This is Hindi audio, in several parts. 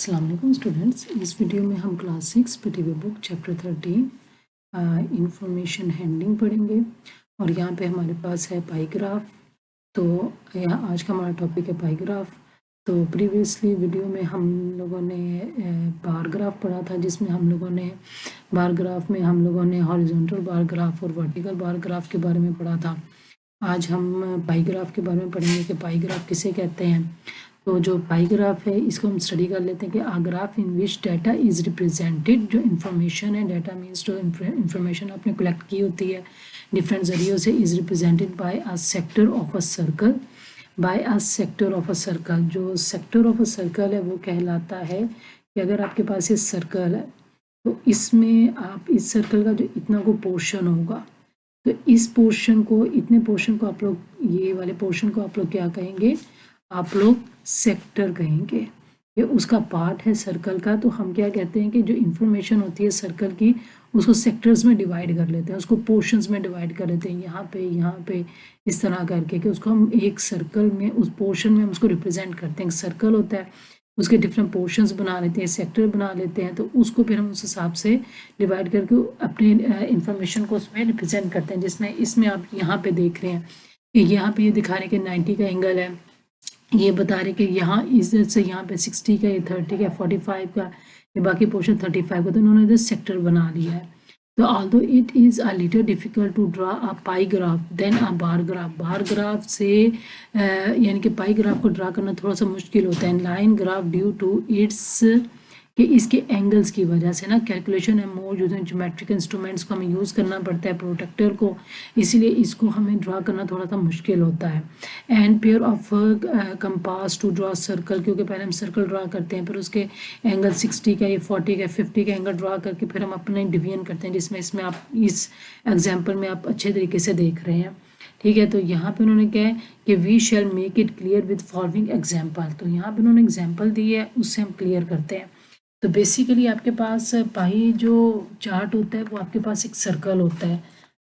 अस्सलाम वालेकुम स्टूडेंट्स। इस वीडियो में हम class 6 PTB book chapter 13 information handling पढ़ेंगे और यहाँ पे हमारे पास है पाईग्राफ। तो यहाँ आज का हमारा टॉपिक है पाईग्राफ। तो प्रीवियसली वीडियो में हम लोगों ने बार ग्राफ पढ़ा था, जिसमें हम लोगों ने बार ग्राफ में हम लोगों ने हॉरिजॉन्टल बार ग्राफ और वर्टिकल बार ग्राफ के बारे में पढ़ा था। आज हम पाईग्राफ के बारे में पढ़ेंगे कि पाईग्राफ किसे कहते हैं। तो जो पाईग्राफ है इसको हम स्टडी कर लेते हैं कि a graph in which data is represented. जो इन्फॉर्मेशन है, डाटा मीन्स जो इन्फॉर्मेशन आपने कलेक्ट की होती है डिफरेंट जरियों से, is represented by a sector of a circle. By a sector of a circle, जो सेक्टर ऑफ अ सर्कल है वो कहलाता है कि अगर आपके पास ये सर्कल है तो इसमें आप इस सर्कल का जो इतना को पोर्शन होगा, तो इस पोर्शन को, इतने पोर्शन को आप लोग, ये वाले पोर्शन को आप लोग क्या कहेंगे, आप लोग सेक्टर कहेंगे। ये उसका पार्ट है सर्कल का। तो हम क्या कहते हैं कि जो इन्फॉर्मेशन होती है सर्कल की, उसको सेक्टर्स में डिवाइड कर लेते हैं, उसको पोर्शंस में डिवाइड कर लेते हैं, यहाँ पे इस तरह करके कि उसको हम एक सर्कल में, उस पोर्शन में हम उसको रिप्रेजेंट करते हैं। सर्कल होता है, उसके डिफरेंट पोर्शंस बना लेते हैं, सेक्टर बना लेते हैं, तो उसको फिर हम उस हिसाब से डिवाइड करके अपनी इंफॉर्मेशन को उसमें रिप्रेजेंट करते हैं। जिसमें इसमें आप यहाँ पे देख रहे हैं कि यहाँ पे ये दिखा रहे हैं कि 90 का एंगल है, ये बता रहे कि यहाँ इधर से यहाँ पे 60 का, ये 30 का, 45 का, ये बाकी पोर्शन 35 का, तो उन्होंने इधर सेक्टर बना लिया है। तो although it is a little difficult to draw a pie graph then a bar graph, bar graph से यानी कि पाई ग्राफ को ड्रा करना थोड़ा सा मुश्किल होता है। Line graph due to its, कि इसके एंगल्स की वजह से ना, कैलकुलेशन है मोर यूजिंग ज्योमेट्रिक इंस्ट्रूमेंट्स को हमें यूज़ करना पड़ता है, प्रोटेक्टर को, इसीलिए इसको हमें ड्रा करना थोड़ा सा मुश्किल होता है। And pair of compass to draw circle, क्योंकि पहले हम सर्कल ड्रा करते हैं, फिर उसके एंगल 60 का, ये 40 का, 50 का एंगल ड्रा करके फिर हम अपने डिवीजन करते हैं, जिसमें इसमें आप इस एग्जाम्पल में आप अच्छे तरीके से देख रहे हैं। ठीक है, तो यहाँ पे उन्होंने क्या है कि we shall make it clear with following example. तो यहाँ पे उन्होंने एग्जाम्पल दी है, उससे हम क्लियर करते हैं। तो बेसिकली आपके पास पाई जो चार्ट होता है वो आपके पास एक सर्कल होता है।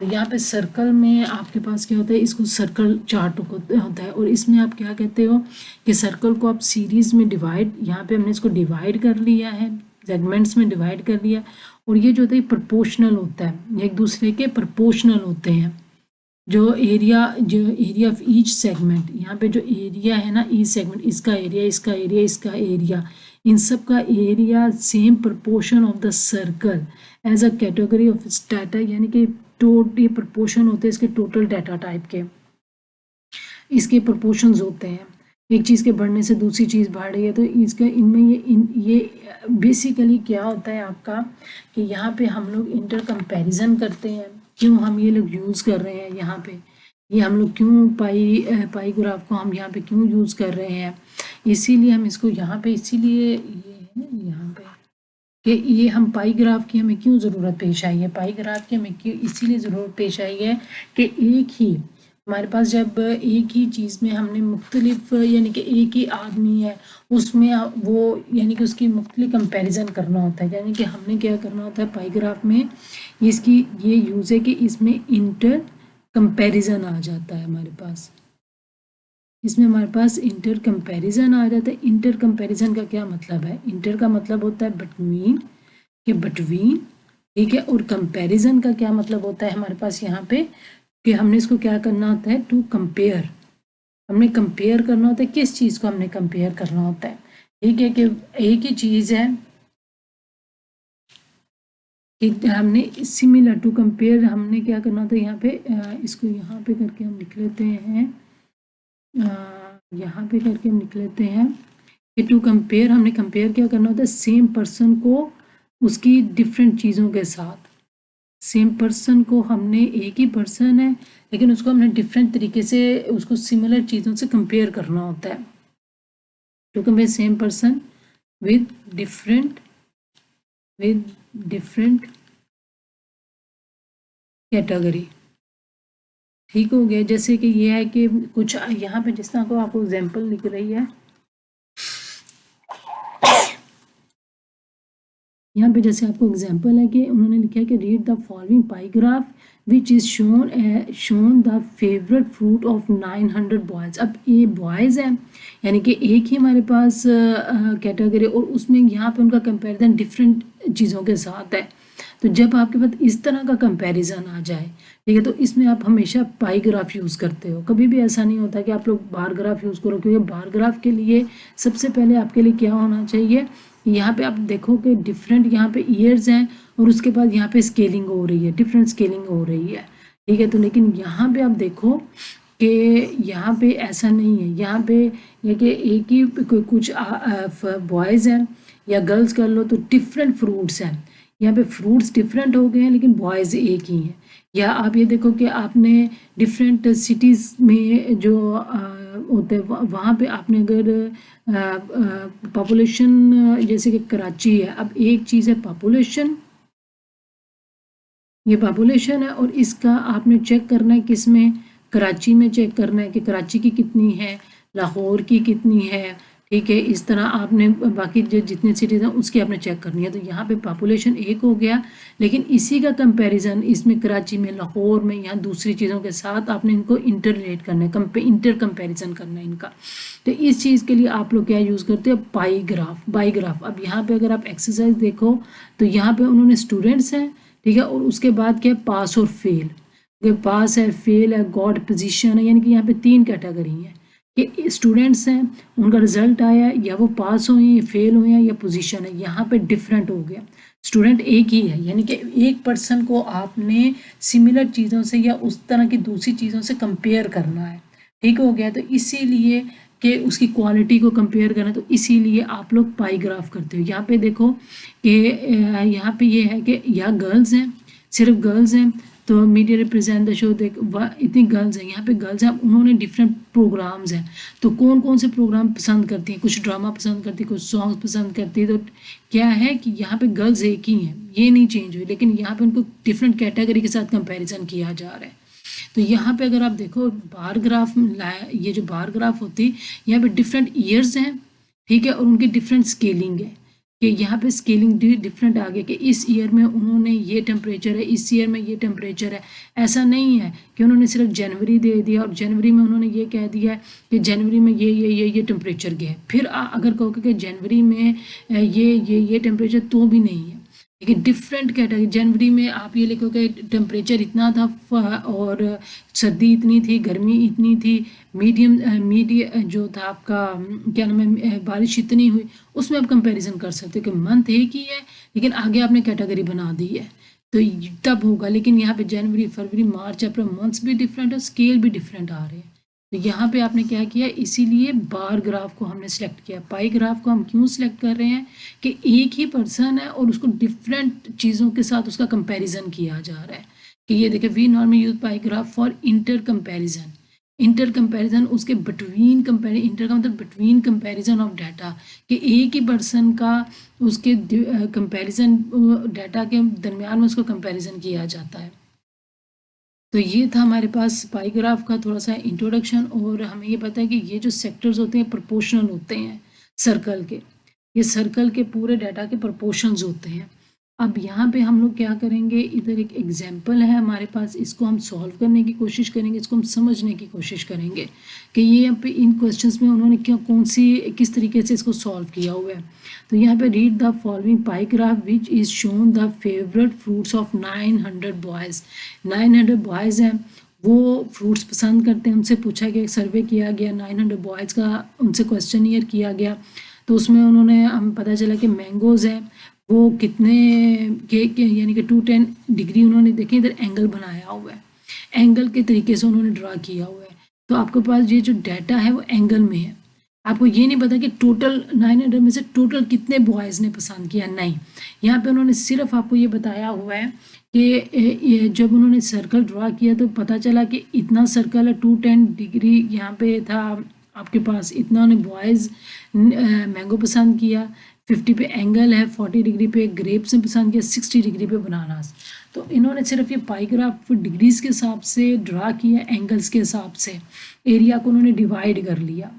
तो यहाँ पे सर्कल में आपके पास क्या होता है, इसको सर्कल चार्ट होता है, और इसमें आप क्या कहते हो कि सर्कल को आप सीरीज में डिवाइड, यहाँ पे हमने इसको डिवाइड कर लिया है, सेगमेंट्स में डिवाइड कर लिया, और ये जो होता है प्रोपोर्शनल होता है, एक दूसरे के प्रोपोर्शनल होते हैं। जो एरिया ऑफ ईच सेगमेंट, यहाँ पे जो एरिया है ना, ईच सेगमेंट, इसका एरिया, इसका एरिया, इसका एरिया, इन सब का area same proportion of the circle as a category of data, यानी कि टोटल प्रोपोर्शन होते हैं इसके टोटल डाटा टाइप के, इसके प्रोपोर्शंस होते हैं। एक चीज़ के बढ़ने से दूसरी चीज़ बढ़ रही है, तो इसका इनमें ये बेसिकली क्या होता है आपका कि यहाँ पे हम लोग इंटर कंपैरिजन करते हैं। क्यों हम ये लोग यूज़ कर रहे हैं यहाँ पे, ये हम लोग क्यों पाई ग्राफ को हम यहाँ पे क्यों यूज़ कर रहे हैं, इसीलिए हम इसको यहाँ पे, इसीलिए ये यहाँ पे कि ये हम पाई ग्राफ की हमें क्यों ज़रूरत पेश आई है, पाई ग्राफ की हमें क्यों इसीलिए ज़रूरत पेश आई है कि एक ही हमारे पास जब एक ही चीज़ में हमने मुख्तलिफ, यानी कि एक ही आदमी है उसमें वो, यानी कि उसकी मुख्तलिफ कंपैरिजन करना होता है, यानी कि हमने क्या करना होता है पाई ग्राफ में, इसकी ये यूज़ है कि इसमें इंटर कंपैरिजन आ जाता है हमारे पास, इसमें हमारे पास इंटर कंपैरिजन आ जाता है। इंटर कंपैरिजन का क्या मतलब है, इंटर का मतलब होता है बिटवीन, के बिटवीन, ठीक है, और कंपैरिजन का क्या मतलब होता है हमारे पास यहाँ पे कि हमने इसको क्या करना होता है, टू कंपेयर, हमने कंपेयर करना होता है, किस चीज़ को हमने कंपेयर करना होता है। ठीक है, कि एक ही चीज़ है कि हमने सिमिलर टू कंपेयर, हमने क्या करना होता है यहाँ पे, इसको यहाँ पे करके हम लिख लेते हैं, यहाँ पे करके हम लिख लेते हैं कि टू कंपेयर, हमने कंपेयर क्या करना होता है, सेम पर्सन को उसकी डिफरेंट चीज़ों के साथ, सेम पर्सन को हमने, एक ही पर्सन है लेकिन उसको हमने डिफरेंट तरीके से उसको सिमिलर चीज़ों से कंपेयर करना होता है। To compare same person with different category. ठीक हो गया, जैसे कि ये है कि कुछ यहाँ पे जिस तरह को आपको एग्जाम्पल लिख रही है, यहाँ पे जैसे आपको एग्जांपल है कि उन्होंने लिखा है कि read the following pi graph which is shown the favourite fruit of 900 boys. अब ये बॉयज़ हैं, यानी कि एक ही हमारे पास कैटेगरी, और उसमें यहाँ पे उनका कंपैरिजन डिफरेंट चीज़ों के साथ है। तो जब आपके पास इस तरह का कंपैरिजन आ जाए, ठीक है, तो इसमें आप हमेशा पाई ग्राफ यूज़ करते हो। कभी भी ऐसा नहीं होता कि आप लोग बार ग्राफ यूज़ करो, क्योंकि बार ग्राफ के लिए सबसे पहले आपके लिए क्या होना चाहिए, यहाँ पे आप देखो कि डिफरेंट यहाँ पे ईयर्स हैं और उसके बाद यहाँ पे स्केलिंग हो रही है, डिफरेंट स्केलिंग हो रही है, ठीक है। तो लेकिन यहाँ पे आप देखो कि यहाँ पे ऐसा नहीं है, यहाँ पे ये कि एक ही कुछ बॉयज़ हैं या गर्ल्स कर लो तो डिफरेंट फ्रूट्स हैं। यहाँ पे फ्रूट्स डिफरेंट हो गए हैं लेकिन बॉयज़ एक ही हैं। या आप ये देखो कि आपने डिफरेंट सिटीज़ में जो होते हैं वहाँ पे आपने अगर पॉपुलेशन, जैसे कि कराची है, अब एक चीज़ है पॉपुलेशन, ये पॉपुलेशन है, और इसका आपने चेक करना है किस में, कराची में चेक करना है कि कराची की कितनी है, लाहौर की कितनी है, ठीक है। इस तरह आपने बाकी जो जितने सिटीज़ हैं उसकी आपने चेक करनी है। तो यहाँ पे पॉपुलेशन एक हो गया, लेकिन इसी का कंपैरिजन इसमें कराची में, लाहौर में, यहाँ दूसरी चीज़ों के साथ आपने इनको इंटर रिलेट करना है, इंटर कंपेरिजन करना है इनका। तो इस चीज़ के लिए आप लोग क्या यूज़ करते हो, पाई ग्राफ, बाई ग्राफ। अब यहाँ पे अगर आप एक्सरसाइज देखो तो यहाँ पे उन्होंने स्टूडेंट्स हैं, ठीक है, और उसके बाद क्या है, पास और फेल। पास है, फेल है, गॉड पोजीशन है, यानी कि यहाँ पे 3 कैटेगरी हैं कि स्टूडेंट्स हैं, उनका रिजल्ट आया या वो पास हुए या फेल हुए हैं या पोजीशन है, यहाँ पे डिफरेंट हो गया। स्टूडेंट एक ही है, यानी कि एक पर्सन को आपने सिमिलर चीज़ों से या उस तरह की दूसरी चीज़ों से कंपेयर करना है, ठीक हो गया। तो इसीलिए कि उसकी क्वालिटी को कंपेयर करना, तो इसीलिए आप लोग पाई ग्राफ करते हो। यहाँ पे देखो कि यहाँ पे ये है कि यहाँ गर्ल्स हैं, सिर्फ गर्ल्स हैं, तो मीडिया रिप्रेजेंट द शो, देख इतनी गर्ल्स हैं, यहाँ पे गर्ल्स हैं, उन्होंने डिफरेंट प्रोग्राम्स हैं। तो कौन कौन से प्रोग्राम पसंद करती हैं, कुछ ड्रामा पसंद करती है, कुछ सॉन्ग्स पसंद करती है। तो क्या है कि यहाँ पे गर्ल्स एक ही हैं, ये नहीं चेंज हुई, लेकिन यहाँ पे उनको डिफरेंट कैटेगरी के साथ कंपेरिजन किया जा रहा है। तो यहाँ पे अगर आप देखो बार ग्राफ, ये जो बार ग्राफ होती है, यहाँ पे डिफरेंट ईयर्स हैं, ठीक है, और उनकी डिफरेंट स्केलिंग है कि यहाँ पे स्केलिंग डिफरेंट आ गया कि इस ईयर में उन्होंने ये टेम्परेचर है, इस ईयर में ये टेम्परेचर है। ऐसा नहीं है कि उन्होंने सिर्फ जनवरी दे दिया और जनवरी में उन्होंने ये कह दिया कि जनवरी में ये टेम्परेचर गया है, फिर अगर कहोगे कि जनवरी में ये टेम्परेचर, तो भी नहीं है। लेकिन डिफरेंट कैटेगरी, जनवरी में आप ये लिखोगे टेम्परेचर इतना था और सर्दी इतनी थी, गर्मी इतनी थी, मीडियम जो था आपका क्या नाम है, बारिश इतनी हुई, उसमें आप कंपैरिजन कर सकते हो कि मंथ एक ही है लेकिन आगे आपने कैटेगरी बना दी है, तो तब होगा। लेकिन यहाँ पे जनवरी, फरवरी, मार्च, अप्रैल, मंथ्स भी डिफरेंट और स्केल भी डिफरेंट आ रहे हैं। तो यहाँ पे आपने क्या किया, इसीलिए बार ग्राफ को हमने सिलेक्ट किया। पाई ग्राफ को हम क्यों सिलेक्ट कर रहे हैं कि एक ही पर्सन है और उसको डिफरेंट चीज़ों के साथ उसका कंपैरिजन किया जा रहा है। कि ये देखिए, we normally use pie graph for inter comparison. Inter comparison उसके बिटवीन इंटर का मतलब बिटवीन कंपैरिजन ऑफ डाटा, कि एक ही पर्सन का उसके कंपैरिजन डाटा के दरमियान में उसको कंपैरिजन किया जाता है। तो ये था हमारे पास पाई ग्राफ का थोड़ा सा इंट्रोडक्शन। और हमें ये पता है कि ये जो सेक्टर्स होते हैं प्रोपोर्शनल होते हैं सर्कल के, ये सर्कल के पूरे डाटा के प्रोपोर्शंस होते हैं। अब यहाँ पे हम लोग क्या करेंगे, इधर एक एग्जांपल है हमारे पास, इसको हम सॉल्व करने की कोशिश करेंगे, इसको हम समझने की कोशिश करेंगे कि ये यहाँ पे इन क्वेश्चंस में उन्होंने क्या किस तरीके से इसको सॉल्व किया हुआ है। तो यहाँ पे read the following pi graph which is shown the favourite fruits of 900 boys. 900 boys हैं, वो फ्रूट्स पसंद करते हैं, उनसे पूछा गया, सर्वे किया गया, 900 बॉयज़ का उनसे क्वेश्चन किया गया। तो उसमें उन्होंने हम पता चला कि मैंगोज़ हैं वो कितने के यानी कि 210 डिग्री उन्होंने देखे, इधर एंगल बनाया हुआ है, एंगल के तरीके से उन्होंने ड्रा किया हुआ है। तो आपके पास ये जो डाटा है वो एंगल में है। आपको ये नहीं पता कि टोटल 900 में से टोटल कितने बॉयज़ ने पसंद किया, नहीं, यहाँ पे उन्होंने सिर्फ आपको ये बताया हुआ है कि जब उन्होंने सर्कल ड्रा किया तो पता चला कि इतना सर्कल है, 210 डिग्री यहाँ पे था आपके पास, इतना उन्हें बॉयज़ मैंगो पसंद किया, 50 पे एंगल है, 40 डिग्री पे ग्रेप्स ने पसंद किया, 60 डिग्री पे बनानास। तो इन्होंने सिर्फ ये पाई ग्राफ डिग्रीज के हिसाब से ड्रा किया, एंगल्स के हिसाब से एरिया को उन्होंने डिवाइड कर लिया,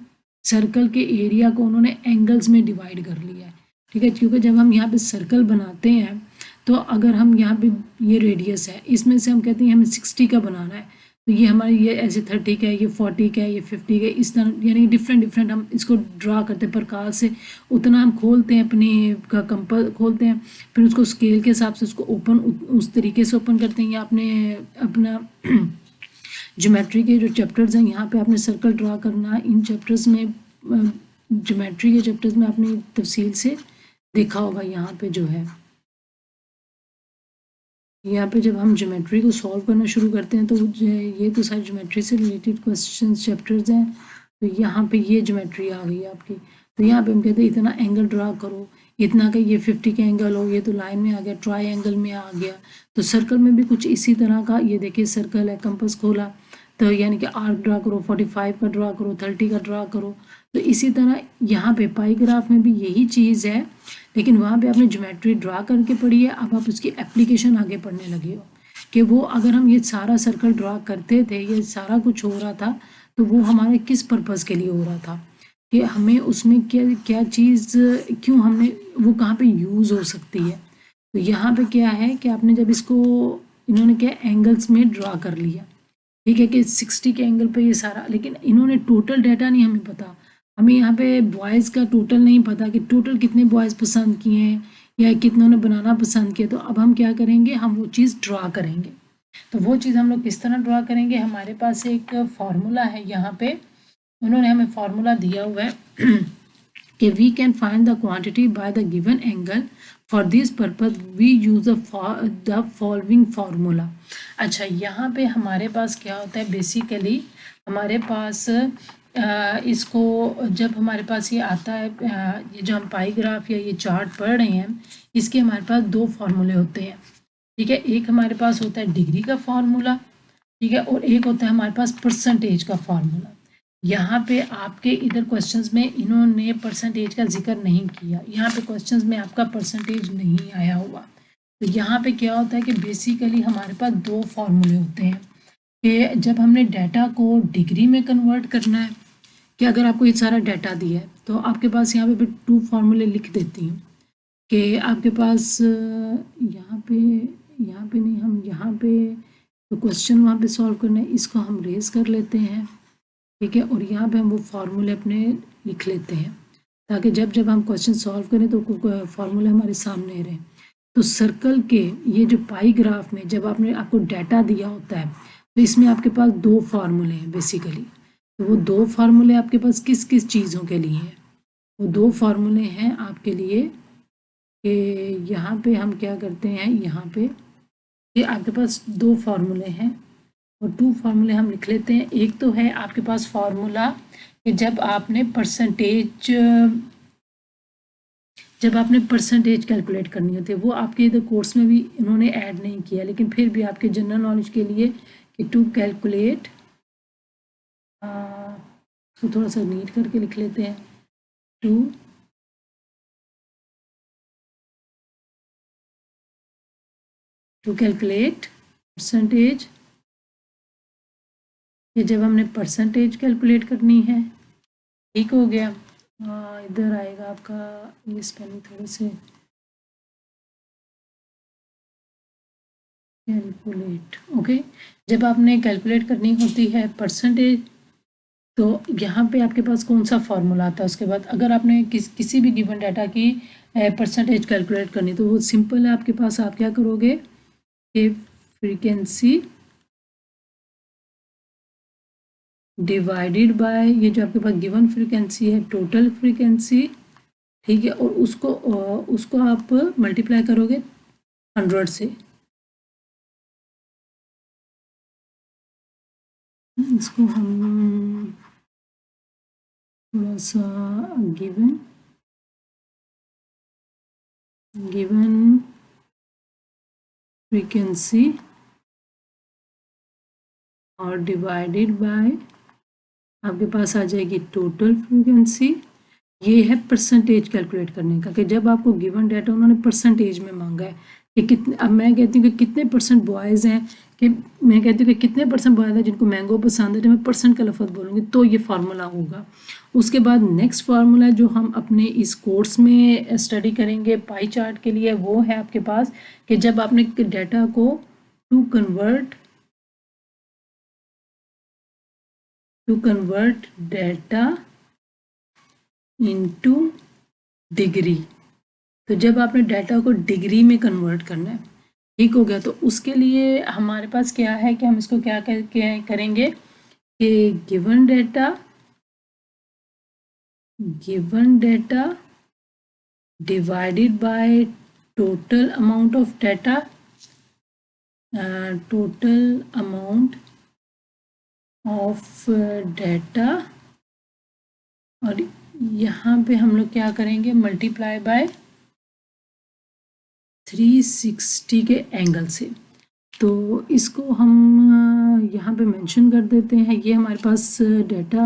सर्कल के एरिया को उन्होंने एंगल्स में डिवाइड कर लिया है। ठीक है, क्योंकि जब हम यहाँ पे सर्कल बनाते हैं तो अगर हम यहाँ पे ये रेडियस है, इसमें से हम कहते हैं हमें 60 का बनाना है, तो ये हमारे ये ऐसे 30 का है, ये 40 का है, ये 50 का है, इस तरह यानी डिफरेंट डिफरेंट हम इसको ड्रा करते हैं प्रकार से। उतना हम खोलते हैं अपनी का कंपास खोलते हैं, फिर उसको स्केल के हिसाब से उसको ओपन उस तरीके से ओपन करते हैं, या अपने अपना ज्योमेट्री के जो चैप्टर्स हैं यहाँ पे आपने सर्कल ड्रा करना, इन चैप्टर्स में ज्योमेट्री के चैप्टर्स में आपने तफसील से देखा होगा। यहाँ पे जो है यहाँ पे जब हम ज्योमेट्री को सॉल्व करना शुरू करते हैं तो ये तो सारी ज्योमेट्री से रिलेटेड क्वेश्चन चैप्टर्स हैं, तो यहाँ पे ये ज्योमेट्री आ गई आपकी। तो यहाँ पे हम कहते हैं इतना एंगल ड्रा करो, इतना का ये 50 का एंगल हो, ये तो लाइन में आ गया, ट्राई एंगल में आ गया। तो सर्कल में भी कुछ इसी तरह का, ये देखिए सर्कल है, कंपास खोला तो यानी कि आर्क ड्रा करो, 45 का ड्रा करो, 30 का ड्रा करो। तो इसी तरह यहाँ पे पाई ग्राफ में भी यही चीज़ है, लेकिन वहाँ पे आपने ज्योमेट्री ड्रा करके पढ़ी है, अब आप उसकी एप्लीकेशन आगे पढ़ने लगे हो कि वो अगर हम ये सारा सर्कल ड्रा करते थे, ये सारा कुछ हो रहा था, तो वो हमारे किस पर्पज़ के लिए हो रहा था, कि हमें उसमें क्या क्या चीज़ क्यों हमने वो कहाँ पे यूज़ हो सकती है। तो यहाँ पे क्या है कि आपने जब इसको इन्होंने क्या एंगल्स में ड्रा कर लिया, ठीक है, कि 60 के एंगल पे ये सारा, लेकिन इन्होंने टोटल डाटा नहीं हमें पता, हमें यहाँ पे बॉयज़ का टोटल नहीं पता कि टोटल कितने बॉयज़ पसंद किए हैं या कितनों ने बनाना पसंद किया। तो अब हम क्या करेंगे, हम वो चीज़ ड्रा करेंगे। तो वो चीज़ हम लोग किस तरह ड्रा करेंगे, हमारे पास एक फार्मूला है, यहाँ पे उन्होंने हमें फार्मूला दिया हुआ है कि we can find the quantity by the given angle, for this purpose we use the following formula. अच्छा, यहाँ पे हमारे पास क्या होता है, बेसिकली हमारे पास इसको जब हमारे पास ये आता है, ये जो हम पाई ग्राफ या ये चार्ट पढ़ रहे हैं, इसके हमारे पास दो फार्मूले होते हैं, ठीक है। एक हमारे पास होता है डिग्री का फार्मूला, ठीक है, और एक होता है हमारे पास परसेंटेज का फार्मूला। यहाँ पे आपके इधर क्वेश्चंस में इन्होंने परसेंटेज का जिक्र नहीं किया, यहाँ पे क्वेश्चंस में आपका परसेंटेज नहीं आया हुआ। तो यहाँ पे क्या होता है कि बेसिकली हमारे पास दो फार्मूले होते हैं कि जब हमने डाटा को डिग्री में कन्वर्ट करना है, कि अगर आपको ये सारा डाटा दिया है तो आपके पास यहाँ पे 2 फार्मूले लिख देती हूँ कि आपके पास यहाँ पे नहीं, हम यहाँ पे तो क्वेश्चन वहाँ पे सॉल्व करना है, इसको हम रेज कर लेते हैं, ठीक है, और यहाँ पे हम वो फार्मूले अपने लिख लेते हैं ताकि जब जब हम क्वेश्चन सॉल्व करें तो फार्मूले हमारे सामने रहे। तो सर्कल के ये जो पाई ग्राफ में जब आपको डाटा दिया होता है तो इसमें आपके पास दो फार्मूले हैं बेसिकली। तो वो दो फार्मूले आपके पास किस किस चीज़ों के लिए हैं, वो दो फार्मूले हैं आपके लिए कि यहाँ पे हम क्या करते हैं, यहाँ पे ये आपके पास दो फार्मूले हैं और 2 फार्मूले हम लिख लेते हैं। एक तो है आपके पास फार्मूला कि जब आपने परसेंटेज कैलकुलेट करनी होती है, वो आपके इधर कोर्स में भी इन्होंने ऐड नहीं किया, लेकिन फिर भी आपके जनरल नॉलेज के लिए कि टू कैलकुलेट, तो थोड़ा सा नीट करके लिख लेते हैं, टू कैलकुलेट परसेंटेज, ये जब हमने परसेंटेज कैलकुलेट करनी है, ठीक हो गया। इधर आएगा आपका ये स्पेलिंग थोड़े से, कैलकुलेट, ओके। जब आपने कैलकुलेट करनी होती है परसेंटेज, तो यहाँ पे आपके पास कौन सा फार्मूला आता है, उसके बाद अगर आपने किसी भी गिवन डाटा की परसेंटेज कैलकुलेट करनी तो वो सिंपल है आपके पास, आप क्या करोगे कि फ्रीक्वेंसी डिवाइडेड बाय ये जो आपके पास गिवन फ्रीक्वेंसी है टोटल फ्रीक्वेंसी, ठीक है, और उसको आप मल्टीप्लाई करोगे 100 से। इसको हम थोड़ा सा गिवन फ्रीक्वेंसी और डिवाइडेड बाय आपके पास आ जाएगी टोटल फ्रीक्वेंसी। ये है परसेंटेज कैलकुलेट करने का कि जब आपको गिवन डाटा उन्होंने परसेंटेज में मांगा है कि कितने, अब मैं कहती हूँ कि कितने % बॉयज़ हैं, कि मैं कहती हूँ कि कितने परसेंट बॉयज़ हैं जिनको मैंगो पसंद है, तो मैं परसेंट का लफ्ज़ बोलूँगी तो ये फार्मूला होगा। उसके बाद नेक्स्ट फार्मूला जो हम अपने इस कोर्स में स्टडी करेंगे पाई चार्ट के लिए, वो है आपके पास कि जब आपने डाटा को to convert data into degree, तो जब आपने डाटा को डिग्री में कन्वर्ट करना है, ठीक हो गया, तो उसके लिए हमारे पास क्या है कि हम इसको क्या करेंगे कि given data divided by total amount of data, और यहाँ पे हम लोग क्या करेंगे मल्टीप्लाई बाय 360 के एंगल से। तो इसको हम यहाँ पे मेंशन कर देते हैं। ये हमारे पास डाटा,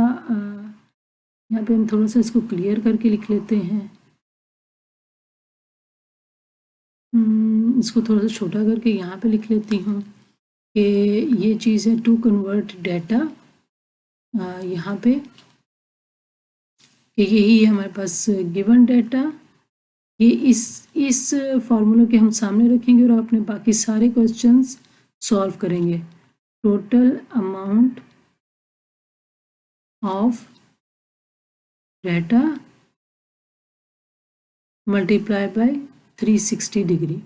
यहाँ पे हम थोड़ा सा इसको क्लियर करके लिख लेते हैं, इसको थोड़ा सा छोटा करके यहाँ पे लिख लेती हूँ कि ये चीज़ है टू कन्वर्ट डाटा, यहाँ पे कि यही है हमारे पास गिवन डाटा। ये इस फार्मूले के हम सामने रखेंगे और अपने बाकी सारे क्वेश्चंस सॉल्व करेंगे। Total amount of data multiply by 360 degree.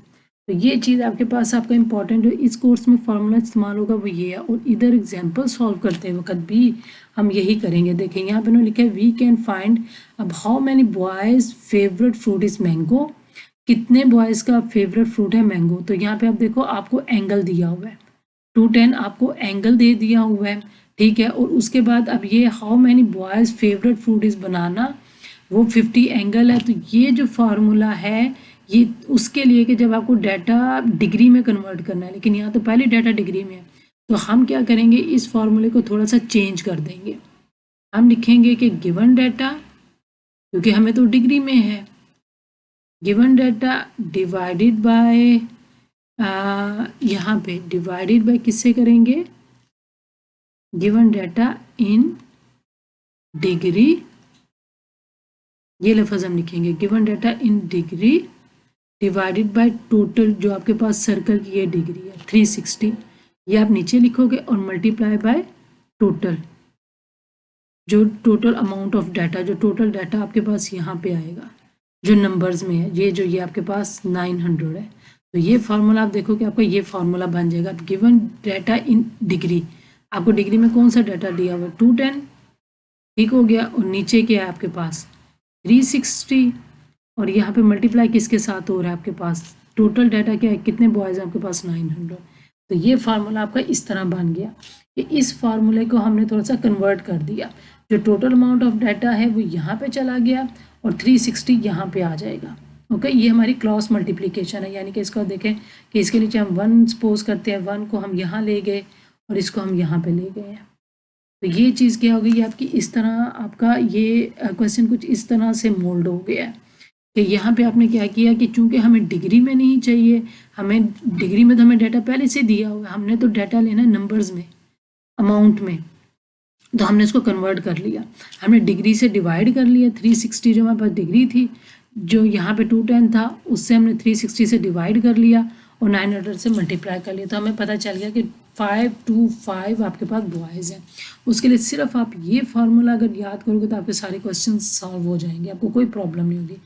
तो ये चीज़ आपके पास आपका इंपॉर्टेंट है, इस कोर्स में फार्मूला इस्तेमाल होगा वो ये है। और इधर एग्जांपल सॉल्व करते वक्त भी हम यही करेंगे। देखें यहाँ पे उन्होंने लिखा है वी कैन फाइंड अब how many boys favourite fruit is mango, कितने बॉयज़ का फेवरेट फ्रूट है मैंगो। तो यहाँ पे आप देखो आपको एंगल दिया हुआ है 210, आपको एंगल दे दिया हुआ है, ठीक है। और उसके बाद अब ये how many boys favourite fruit is banana, वो 50 एंगल है। तो ये जो फार्मूला है ये उसके लिए कि जब आपको डाटा डिग्री में कन्वर्ट करना है, लेकिन यहाँ तो पहले डाटा डिग्री में है, तो हम क्या करेंगे इस फार्मूले को थोड़ा सा चेंज कर देंगे। हम लिखेंगे कि गिवन डाटा, क्योंकि हमें तो डिग्री में है, गिवन डाटा डिवाइडेड बाय, यहाँ पे डिवाइडेड बाय किससे करेंगे, गिवन डाटा इन डिग्री, ये लफ्ज़ हम लिखेंगे given data in degree divided by total, जो आपके पास सर्कल की ये डिग्री है 360, ये आप नीचे लिखोगे और मल्टीप्लाई बाय टोटल, जो टोटल अमाउंट ऑफ डाटा, जो टोटल डाटा आपके पास यहाँ पे आएगा जो नंबर्स में है, ये जो ये आपके पास 900 है। तो ये फार्मूला आप देखो कि आपका ये फार्मूला बन जाएगा। गिवन डाटा इन डिग्री, आपको डिग्री में कौन सा डाटा दिया हुआ 210, ठीक हो गया, और नीचे क्या है आपके पास 360, और यहाँ पे मल्टीप्लाई किसके साथ हो रहा है आपके पास टोटल डाटा क्या है, कितने बॉयज़ हैं आपके पास 900। तो ये फार्मूला आपका इस तरह बन गया कि इस फार्मूले को हमने थोड़ा सा कन्वर्ट कर दिया, जो टोटल अमाउंट ऑफ डाटा है वो यहाँ पे चला गया और 360 यहाँ पे आ जाएगा। ओके, ये हमारी क्रॉस मल्टीप्लिकेशन है, यानी कि इसको देखें कि इसके नीचे हम 1 सपोज करते हैं, 1 को हम यहाँ ले गए और इसको हम यहाँ पे ले गए हैं। तो ये चीज़ क्या हो गई आपकी, इस तरह आपका ये क्वेश्चन कुछ इस तरह से मोल्ड हो गया है कि यहाँ पे आपने क्या किया कि चूंकि हमें डिग्री में नहीं चाहिए, हमें डिग्री में तो हमें डाटा पहले से दिया हुआ है, हमने तो डाटा लेना नंबर्स में, अमाउंट में, तो हमने इसको कन्वर्ट कर लिया, हमने डिग्री से डिवाइड कर लिया। 360 जो हमारे पास डिग्री थी, जो यहाँ पे 210 था, उससे हमने 360 से डिवाइड कर लिया और 900 से मल्टीप्लाई कर लिया। तो हमें पता चल गया कि 525 आपके पास बॉयज़ हैं। उसके लिए सिर्फ आप ये फार्मूला अगर याद करोगे तो आपके सारे क्वेश्चन सॉल्व हो जाएंगे, आपको कोई प्रॉब्लम नहीं होगी।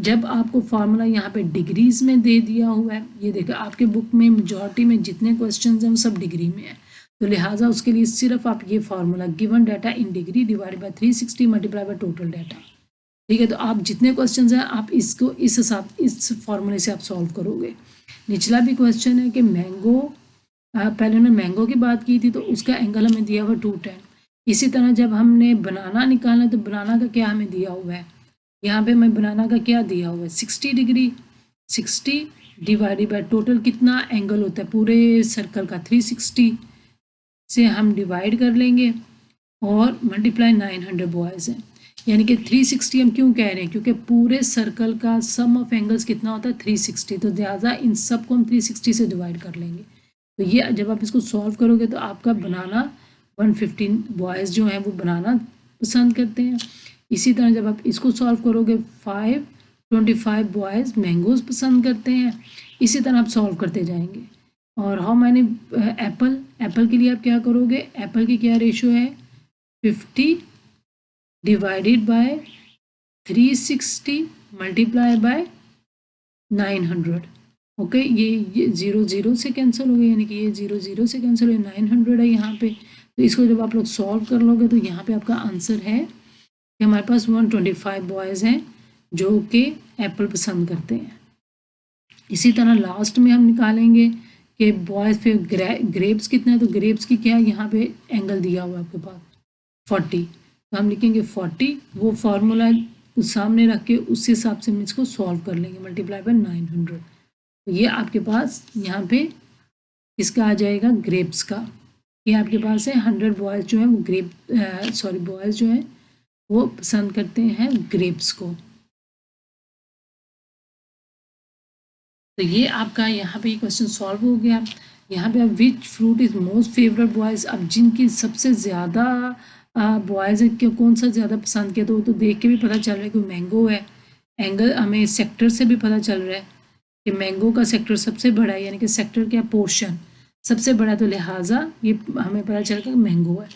जब आपको फार्मूला यहाँ पे डिग्रीज में दे दिया हुआ है, ये देखो आपके बुक में मेजॉरिटी में जितने क्वेश्चन हैं वो सब डिग्री में है, तो लिहाजा उसके लिए सिर्फ आप ये formula given data in degree divide by 360 multiply by total data, ठीक है। तो आप जितने क्वेश्चंस हैं आप इसको इस फार्मूले से आप सॉल्व करोगे। निचला भी क्वेश्चन है कि मैंगो, पहले उन्होंने मैंगो की बात की थी तो उसका एंगल हमें दिया हुआ 210। इसी तरह जब हमने बनाना निकालना तो बनाना का क्या हमें दिया हुआ है, यहाँ पे हमें बनाना का क्या दिया हुआ है 60 डिग्री, 60 डिवाइडेड बाय टोटल कितना एंगल होता है पूरे सर्कल का 360 से हम डिवाइड कर लेंगे और मल्टीप्लाई 900 बॉयज़ हैं, यानी कि 360 हम क्यों कह रहे हैं, क्योंकि पूरे सर्कल का सम ऑफ एंगल्स कितना होता है 360, तो लिहाजा इन सब को हम 360 से डिवाइड कर लेंगे। तो ये जब आप इसको सॉल्व करोगे तो आपका बनाना 115 बॉयज़ जो हैं वो बनाना पसंद करते हैं। इसी तरह जब आप इसको सॉल्व करोगे 525 बॉयज़ मैंगोज़ पसंद करते हैं। इसी तरह आप सॉल्व करते जाएंगे। और हाउ मैनी एप्पल के लिए आप क्या करोगे, एप्पल की क्या रेशो है, 50 divided by 360 multiply by 900। Okay, ये 0 से कैंसिल हो गया, यानी कि ये 0 से कैंसिल हो गया, 900 है यहाँ पे। तो इसको जब आप लोग सॉल्व कर लोगे तो यहाँ पे आपका आंसर है कि हमारे पास 125 बॉयज़ हैं जो कि एप्पल पसंद करते हैं। इसी तरह लास्ट में हम निकालेंगे कि बॉयज़ पे ग्रेप्स कितना है, तो ग्रेप्स की क्या है, यहाँ पे एंगल दिया हुआ है आपके पास 40, तो हम लिखेंगे 40, वो फार्मूला सामने रख के उस हिसाब से हम इसको सॉल्व कर लेंगे, मल्टीप्लाई बाय 900। तो ये आपके पास यहाँ पे इसका आ जाएगा ग्रेप्स का। ये आपके पास है 100 बॉयज़ जो है वो बॉयज़ जो है वो पसंद करते हैं ग्रेप्स को। तो ये आपका यहाँ पे क्वेश्चन सॉल्व हो गया। यहाँ पे अब which fruit is most favourite boys, अब जिनकी सबसे ज़्यादा बॉयज़ कौन सा ज़्यादा पसंद किया, तो वो तो देख के भी पता चल रहा है कि मैंगो है। एंगल हमें सेक्टर से भी पता चल रहा है कि मैंगो का सेक्टर सबसे बड़ा है, यानी कि सेक्टर क्या पोर्शन सबसे बड़ा, तो लिहाजा ये हमें पता चल गया मैंगो है।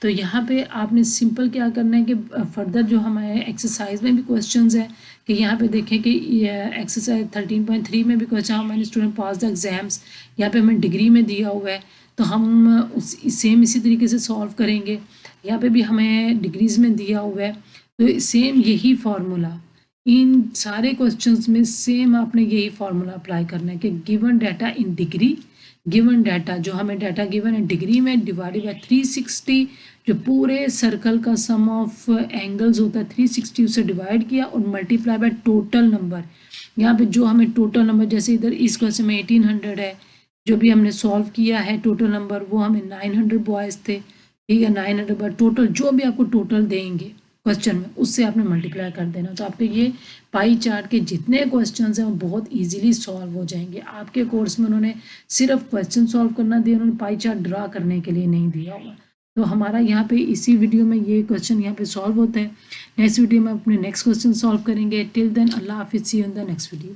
तो यहाँ पे आपने सिंपल क्या करना है कि फर्दर जो हमारे एक्सरसाइज में भी क्वेश्चंस है कि यहाँ पे देखें कि एक्सरसाइज 13.3 में भी क्वेश्चन हमारे स्टूडेंट पास द एग्जाम्स, यहाँ पे हमें डिग्री में दिया हुआ है, तो हम सेम इसी तरीके से सॉल्व करेंगे। यहाँ पे भी हमें डिग्रीज में दिया हुआ है, तो सेम यही फार्मूला इन सारे क्वेश्चंस में सेम आपने यही फार्मूला अप्लाई करना है कि given data in degree, given data जो हमें डाटा गिवन है डिग्री में डिवाइडेड बाय 360, जो पूरे सर्कल का सम ऑफ एंगल्स होता है 360 उसे डिवाइड किया और मल्टीप्लाई बाय टोटल नंबर। यहाँ पे जो हमें टोटल नंबर, जैसे इधर इस क्वेश्चन में 1800 है, जो भी हमने सॉल्व किया है टोटल नंबर वो हमें 900 बॉयज़ थे, ठीक है, 900 बाय टोटल जो भी आपको टोटल देंगे क्वेश्चन में उससे आपने मल्टीप्लाई कर देना। तो आपके ये पाई चार्ट के जितने क्वेश्चंस हैं वो बहुत इजीली सॉल्व हो जाएंगे। आपके कोर्स में उन्होंने सिर्फ क्वेश्चन सॉल्व करना दिया, उन्होंने पाई चार्ट ड्रा करने के लिए नहीं दिया हुआ। तो हमारा यहाँ पे इसी वीडियो में ये क्वेश्चन यहाँ पे सॉल्व होता है। नेक्स्ट वीडियो में अपने नेक्स्ट क्वेश्चन सॉल्व करेंगे। टिल देन अल्लाह हाफिज़, see you in the next video.